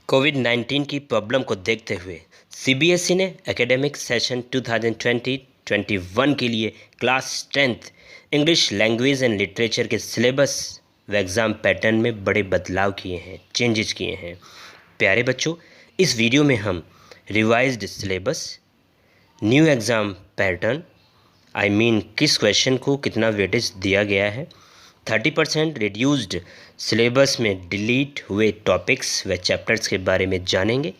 कोविड-19 की प्रॉब्लम को देखते हुए सीबीएसई ने एकेडमिक सेशन 2020-21 के लिए class 10th English language and literature के सिलेबस व एग्ज़ाम पैटर्न में बड़े बदलाव किए हैं, चेंजेस किए हैं। प्यारे बच्चों, इस वीडियो में हम revised syllabus, new exam pattern, किस क्वेश्चन को कितना वेटेज दिया गया है, 30% रिड्यूस्ड सिलेबस में डिलीट हुए टॉपिक्स व चैप्टर्स के बारे में जानेंगे।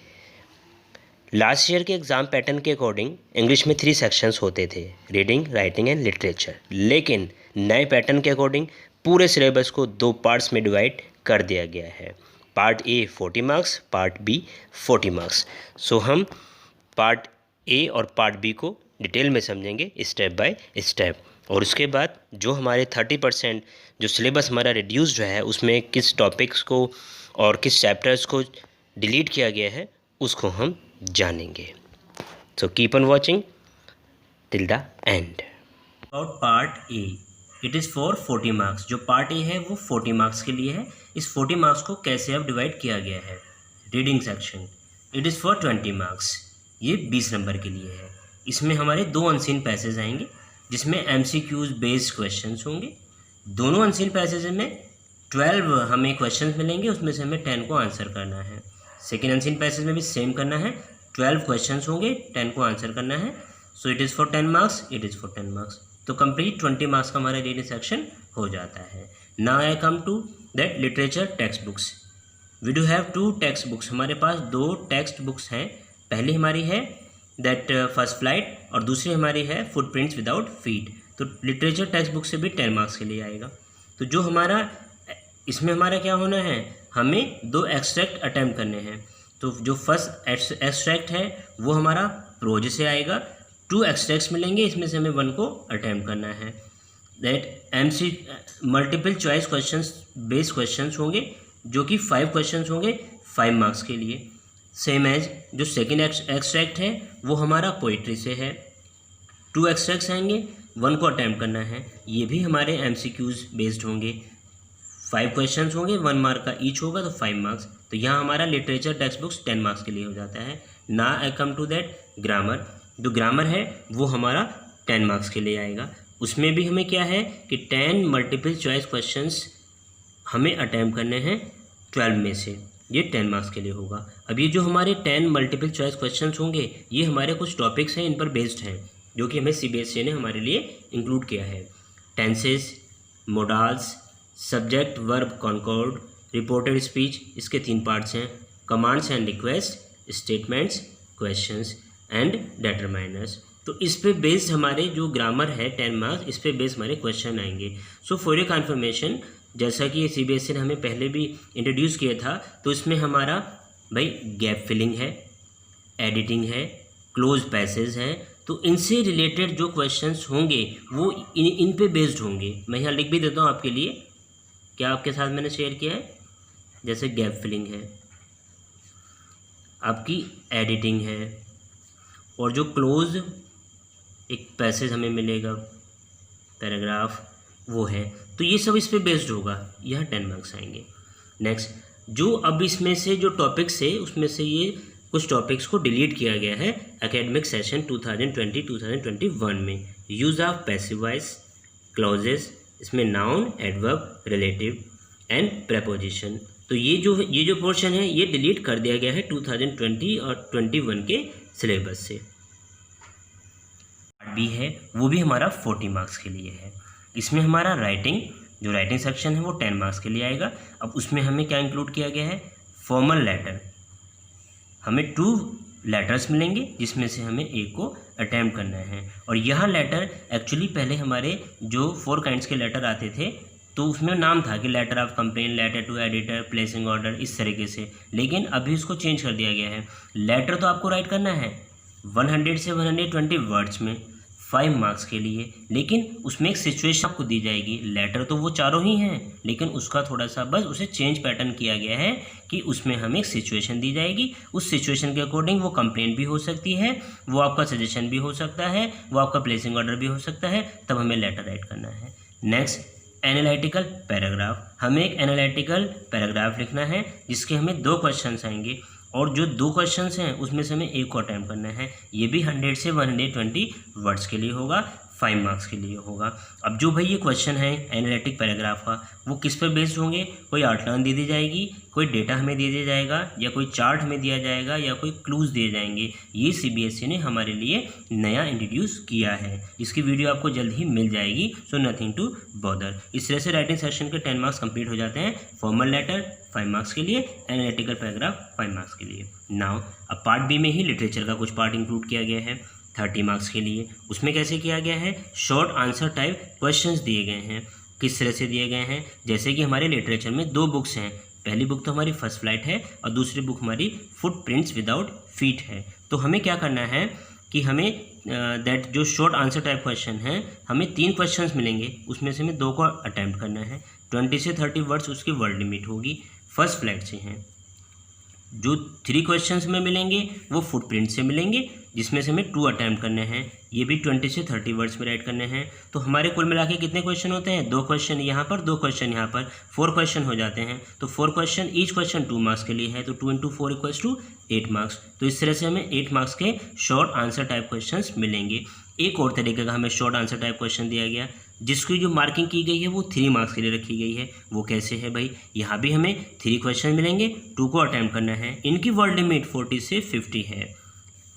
लास्ट ईयर के एग्ज़ाम पैटर्न के अकॉर्डिंग इंग्लिश में 3 सेक्शंस होते थे, रीडिंग, राइटिंग एंड लिटरेचर। लेकिन नए पैटर्न के अकॉर्डिंग पूरे सिलेबस को 2 पार्ट्स में डिवाइड कर दिया गया है। Part A 40 marks, part B 40 marks. So हम पार्ट ए और पार्ट बी को डिटेल में समझेंगे स्टेप बाय स्टेप। और उसके बाद जो हमारे 30% जो सिलेबस हमारा रिड्यूस्ड है उसमें किस टॉपिक्स को और किस चैप्टर्स को डिलीट किया गया है उसको हम जानेंगे। So keep on watching till the end. About part A, it is for 40 marks. जो पार्ट ए है वो 40 मार्क्स के लिए है। इस 40 मार्क्स को कैसे अब डिवाइड किया गया है। Reading section, it is for 20 marks. ये 20 नंबर के लिए है। इसमें हमारे 2 अनसीन पैसेज आएंगे जिसमें MCQs बेस्ड क्वेश्चंस होंगे। दोनों अनसीन पैसेज में 12 हमें क्वेश्चंस मिलेंगे, उसमें से हमें 10 को आंसर करना है। सेकेंड अनसीन पैसेज में भी सेम करना है, 12 क्वेश्चंस होंगे, 10 को आंसर करना है। So it is for 10 marks, it is for 10 marks. तो कंप्लीट 20 मार्क्स का हमारा रीडिंग सेक्शन हो जाता है। Now I come to that literature textbooks. We do have 2 textbooks. हमारे पास 2 टेक्स्ट बुक्स हैं। पहली हमारी है दैट फर्स्ट फ्लाइट और दूसरी हमारी है फुटप्रिंट्स विदाउट फीट। तो लिटरेचर टेक्स्ट बुक से भी 10 मार्क्स के लिए आएगा। तो जो हमारा इसमें हमारा क्या होना है, हमें 2 एक्सट्रैक्ट अटैम्प्ट करने हैं। तो जो फर्स्ट एक्सट्रैक्ट है वो हमारा प्रोज से आएगा। 2 एक्सट्रैक्ट्स मिलेंगे, इसमें से हमें 1 को अटैम्प्ट करना है। That multiple choice questions based questions होंगे जो कि 5 क्वेश्चंस होंगे 5 मार्क्स के लिए। सेम एज जो सेकेंड एक्सट्रैक्ट है वो हमारा पोइट्री से है। 2 एक्सट्रैक्ट्स आएंगे, 1 को अटैम्प्ट करना है। ये भी हमारे MCQs बेस्ड होंगे। 5 क्वेश्चंस होंगे, 1 मार्क का ईच होगा तो 5 मार्क्स। तो यहाँ हमारा लिटरेचर टेक्स्ट बुक्स 10 मार्क्स के लिए हो जाता है। ना आई कम टू दैट ग्रामर। जो ग्रामर है वो हमारा 10 मार्क्स के लिए आएगा। उसमें भी हमें क्या है कि 10 मल्टीपल चॉइस क्वेश्चंस हमें अटैम्प्ट करने हैं 12 में से। ये 10 मार्क्स के लिए होगा। अब ये जो हमारे 10 मल्टीपल चॉइस क्वेश्चंस होंगे ये हमारे कुछ टॉपिक्स हैं, इन पर बेस्ड हैं जो कि हमें CBSE ने हमारे लिए इंक्लूड किया है। Tenses, modals, subject verb concord, reported speech, इसके 3 पार्ट्स हैं। Commands and request, statements, questions and determiners. तो इस पे बेस्ड हमारे जो ग्रामर है 10 मार्क्स, इस पे बेस्ड हमारे क्वेश्चन आएंगे। सो फॉर योर कन्फर्मेशन, जैसा कि CBSE ने हमें पहले भी इंट्रोड्यूस किया था, तो इसमें हमारा भाई गैप फिलिंग है, एडिटिंग है, क्लोज पैसेज है। तो इनसे रिलेटेड जो क्वेश्चंस होंगे वो इन पे बेस्ड होंगे। मैं यहाँ लिख भी देता हूँ आपके लिए, क्या आपके साथ मैंने शेयर किया है। जैसे गैप फिलिंग है, आपकी एडिटिंग है, और जो क्लोज एक पैसेज हमें मिलेगा, पैराग्राफ, वो है। तो ये सब इस पे बेस्ड होगा। यह 10 मार्क्स आएंगे। नेक्स्ट, जो अब इसमें से जो टॉपिक्स है उसमें से ये कुछ टॉपिक्स को डिलीट किया गया है एकेडमिक सेशन 2020-2021 में। Use of passive voice, clauses, इसमें noun, adverb, relative and preposition. तो ये जो पोर्शन है ये डिलीट कर दिया गया है 2020 और 21 के सिलेबस से। पार्ट बी है वो भी हमारा 40 मार्क्स के लिए है। इसमें हमारा जो राइटिंग सेक्शन है वो 10 मार्क्स के लिए आएगा। अब उसमें हमें क्या इंक्लूड किया गया है, फॉर्मल लेटर। हमें 2 लेटर्स मिलेंगे जिसमें से हमें एक को अटैम्प्ट करना है। और यह लेटर एक्चुअली पहले हमारे जो 4 काइंड्स के लेटर आते थे तो उसमें नाम था कि letter of complain, letter to editor, placing order, इस तरीके से। लेकिन अभी इसको चेंज कर दिया गया है। लेटर तो आपको राइट करना है 100 से 120 वर्ड्स में 5 मार्क्स के लिए, लेकिन उसमें एक सिचुएशन आपको दी जाएगी। लेटर तो वो चारों ही हैं, लेकिन उसका थोड़ा सा बस उसे चेंज पैटर्न किया गया है कि उसमें हमें एक सिचुएशन दी जाएगी। उस सिचुएशन के अकॉर्डिंग वो कंप्लेंट भी हो सकती है, वो आपका सजेशन भी हो सकता है, वो आपका प्लेसिंग ऑर्डर भी हो सकता है, तब हमें लेटर राइट करना है। Next, analytical paragraph. हमें एक एनालिटिकल पैराग्राफ लिखना है जिसके हमें 2 क्वेश्चंस आएंगे। और जो 2 क्वेश्चंस हैं उसमें से हमें एक को अटैम्प्ट करना है। ये भी 100 से 120 वर्ड्स के लिए होगा, 5 मार्क्स के लिए होगा। अब जो भाई ये क्वेश्चन है एनालिटिक पैराग्राफ का, वो किस पर बेस्ड होंगे? कोई आउटलाइन दे दी जाएगी, कोई डेटा हमें दे दिया जाएगा, या कोई चार्ट हमें दिया जाएगा, या कोई क्लूज दिए जाएंगे। ये सीबीएसई ने हमारे लिए नया इंट्रोड्यूस किया है। इसकी वीडियो आपको जल्द ही मिल जाएगी, सो नथिंग टू बॉदर। इस तरह से राइटिंग सेशन के 10 मार्क्स कंप्लीट हो जाते हैं। फॉर्मल लेटर 5 मार्क्स के लिए, एनालिटिकल पैराग्राफ 5 मार्क्स के लिए। नाउ अब पार्ट बी में ही लिटरेचर का कुछ पार्ट इंक्लूड किया गया है 30 मार्क्स के लिए। उसमें कैसे किया गया है? शॉर्ट आंसर टाइप क्वेश्चंस दिए गए हैं। किस तरह से दिए गए हैं? जैसे कि हमारे लिटरेचर में 2 बुक्स हैं। पहली बुक तो हमारी फर्स्ट फ्लाइट है और दूसरी बुक हमारी फुटप्रिंट्स विदाउट फीट है। तो हमें क्या करना है कि हमें दैट जो शॉर्ट आंसर टाइप क्वेश्चन है, हमें 3 क्वेश्चंस मिलेंगे, उसमें से हमें 2 को अटैम्प्ट करना है। 20 से 30 वर्ड्स उसकी वर्ड लिमिट होगी। फर्स्ट फ्लाइट से हैं। जो 3 क्वेश्चंस में मिलेंगे वो फुटप्रिंट से मिलेंगे, जिसमें से हमें 2 अटैम्प्ट करने हैं। ये भी 20 से 30 वर्ड्स में राइट करने हैं। तो हमारे कुल मिला के कितने क्वेश्चन होते हैं? 2 क्वेश्चन यहाँ पर, 2 क्वेश्चन यहाँ पर, 4 क्वेश्चन हो जाते हैं। तो 4 क्वेश्चन, ईच क्वेश्चन 2 मार्क्स के लिए है, तो 2 × 4 = 8 मार्क्स। तो इस तरह से हमें 8 मार्क्स के शॉर्ट आंसर टाइप क्वेश्चन मिलेंगे। एक और तरीके का हमें शॉर्ट आंसर टाइप क्वेश्चन दिया गया, जिसकी जो मार्किंग की गई है वो 3 मार्क्स के लिए रखी गई है। वो कैसे है भाई? यहाँ भी हमें 3 क्वेश्चन मिलेंगे, 2 को अटैम्प्ट करना है। इनकी वर्ड लिमिट 40 से 50 है।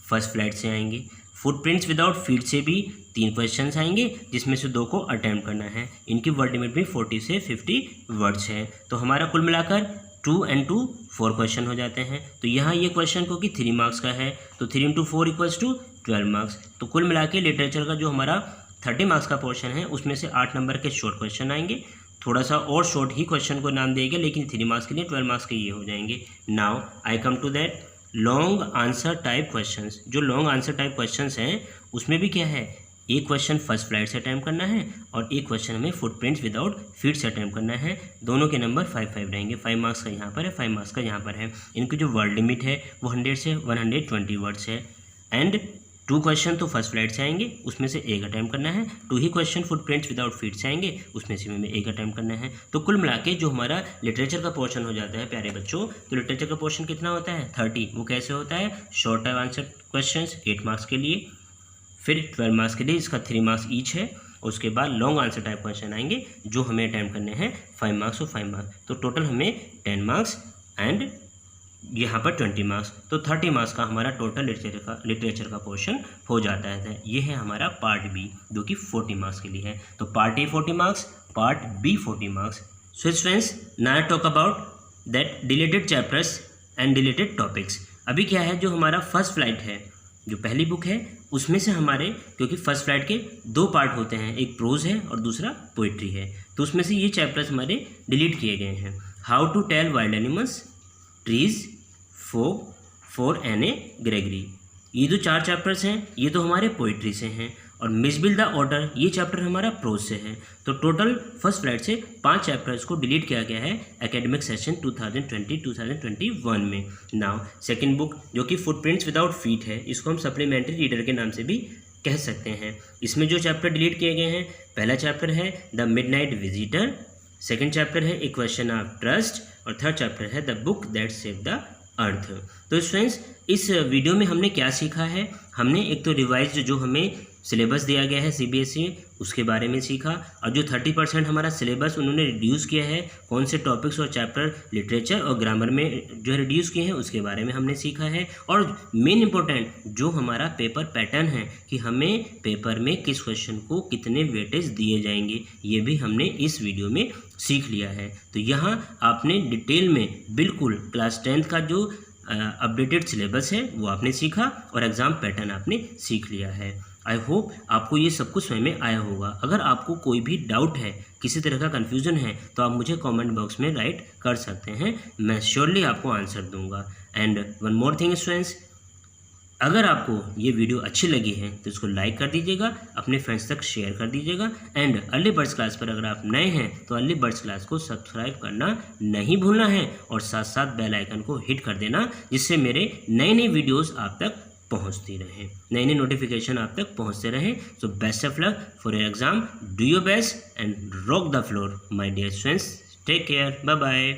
फर्स्ट फ्लाइट से आएंगे। फुटप्रिंट्स विदाउट फीट से भी 3 क्वेश्चंस आएंगे, जिसमें से 2 को अटैम्प्ट करना है। इनकी वर्ड लिमिट भी 40 से 50 वर्ड्स है। तो हमारा कुल मिलाकर 2 × 2 4 क्वेश्चन हो जाते हैं। तो यहाँ ये क्वेश्चन क्योंकि 3 मार्क्स का है, तो 3 × 4 = 12 मार्क्स। तो कुल मिला के लिटरेचर का जो हमारा 30 मार्क्स का पोर्शन है, उसमें से 8 नंबर के शॉर्ट क्वेश्चन आएंगे। थोड़ा सा और शॉर्ट ही क्वेश्चन को नाम देंगे, लेकिन 3 मार्क्स के लिए 12 मार्क्स के ये हो जाएंगे। Now I come to that long answer type questions. जो लॉन्ग आंसर टाइप क्वेश्चंस हैं, उसमें भी क्या है? एक क्वेश्चन फर्स्ट फ्लाइट से अटैम्प्ट करना है और एक क्वेश्चन हमें फुटप्रिंट्स विदाउट फीट से अटैम्प्ट करना है। दोनों के नंबर 5-5 रहेंगे। 5 मार्क्स का यहाँ पर है, 5 मार्क्स का यहाँ पर है। इनकी जो वर्ड लिमिट है वो 100 से 120 वर्ड्स है। एंड 2 क्वेश्चन तो फर्स्ट फ्लाइट से आएंगे, उसमें से एक अटैम्प्ट करना है। 2 ही क्वेश्चन फुटप्रिंट्स विदाउट फीट से आएंगे, उसमें से हमें एक अटैम्प्ट करना है। तो कुल मिला के जो हमारा लिटरेचर का पोर्शन हो जाता है प्यारे बच्चों, तो लिटरेचर का पोर्शन कितना होता है? 30। वो कैसे होता है? Short type answer questions 8 marks के लिए, फिर 12 मार्क्स के लिए, इसका 3 मार्क्स ईच है। उसके बाद लॉन्ग आंसर टाइप क्वेश्चन आएंगे, जो हमें अटैम्प्ट करने हैं 5 मार्क्स और 5 मार्क्स। तो टोटल हमें 10 मार्क्स एंड यहाँ पर 20 मार्क्स। तो 30 मार्क्स का हमारा टोटल लिटरेचर का पोर्शन हो जाता है। ये है हमारा पार्ट बी, जो कि 40 मार्क्स के लिए है। तो part A 40 marks, part B 40 marks. So students, now talk about that deleted chapters and deleted topics. अभी क्या है, जो हमारा फर्स्ट फ्लाइट है, जो पहली बुक है, उसमें से हमारे, क्योंकि फर्स्ट फ्लाइट के 2 पार्ट होते हैं, एक प्रोज है और दूसरा पोइट्री है, तो उसमें से ये चैप्टर्स हमारे डिलीट किए गए हैं। How to tell wild animals, trees, folk, for N.A. Gregory. ये जो 4 चैप्टर्स हैं, ये तो हमारे पोइट्री से हैं। और मिसबिल्ड द ऑर्डर, ये चैप्टर हमारा प्रोज से है। तो टोटल फर्स्ट फ्लाइट से 5 चैप्टर्स को डिलीट किया गया है एकेडमिक सेशन 2020-2021 में। नाउ सेकंड बुक, जो कि फुटप्रिंट्स विदाउट फीट है, इसको हम सप्लीमेंट्री रीडर के नाम से भी कह सकते हैं। इसमें जो चैप्टर डिलीट किए गए हैं, पहला चैप्टर है the midnight visitor, second chapter है ए क्वेश्चन ऑफ ट्रस्ट, और थर्ड चैप्टर है the book that saved the earth. तो फ्रेंड्स, इस वीडियो में हमने क्या सीखा है? हमने एक तो रिवाइज जो हमें सिलेबस दिया गया है सीबीएसई, उसके बारे में सीखा, और जो 30% हमारा सिलेबस उन्होंने रिड्यूस किया है, कौन से टॉपिक्स और चैप्टर लिटरेचर और ग्रामर में जो रिड्यूस किए हैं, उसके बारे में हमने सीखा है। और मेन इंपॉर्टेंट जो हमारा पेपर पैटर्न है, कि हमें पेपर में किस क्वेश्चन को कितने वेटेज दिए जाएंगे, ये भी हमने इस वीडियो में सीख लिया है। तो यहाँ आपने डिटेल में बिल्कुल क्लास 10th का जो अपडेटेड सिलेबस है वो आपने सीखा, और एग्ज़ाम पैटर्न आपने सीख लिया है। आई होप आपको ये सब कुछ समझ में आया होगा। अगर आपको कोई भी डाउट है, किसी तरह का कन्फ्यूज़न है, तो आप मुझे कमेंट बॉक्स में राइट कर सकते हैं, मैं श्योरली आपको आंसर दूंगा। And one more thing students, अगर आपको ये वीडियो अच्छी लगी है तो इसको लाइक कर दीजिएगा, अपने फ्रेंड्स तक शेयर कर दीजिएगा। एंड अर्ली बर्ड्स क्लास पर अगर आप नए हैं तो अर्ली बर्ड्स क्लास को सब्सक्राइब करना नहीं भूलना है, और साथ साथ बेल आइकन को हिट कर देना, जिससे मेरे नए नए वीडियोस आप तक पहुंचती रहें, नई नई नोटिफिकेशन आप तक पहुंचते रहें। So best of luck for your exam, do your best and rock the floor my dear students, take care, bye bye.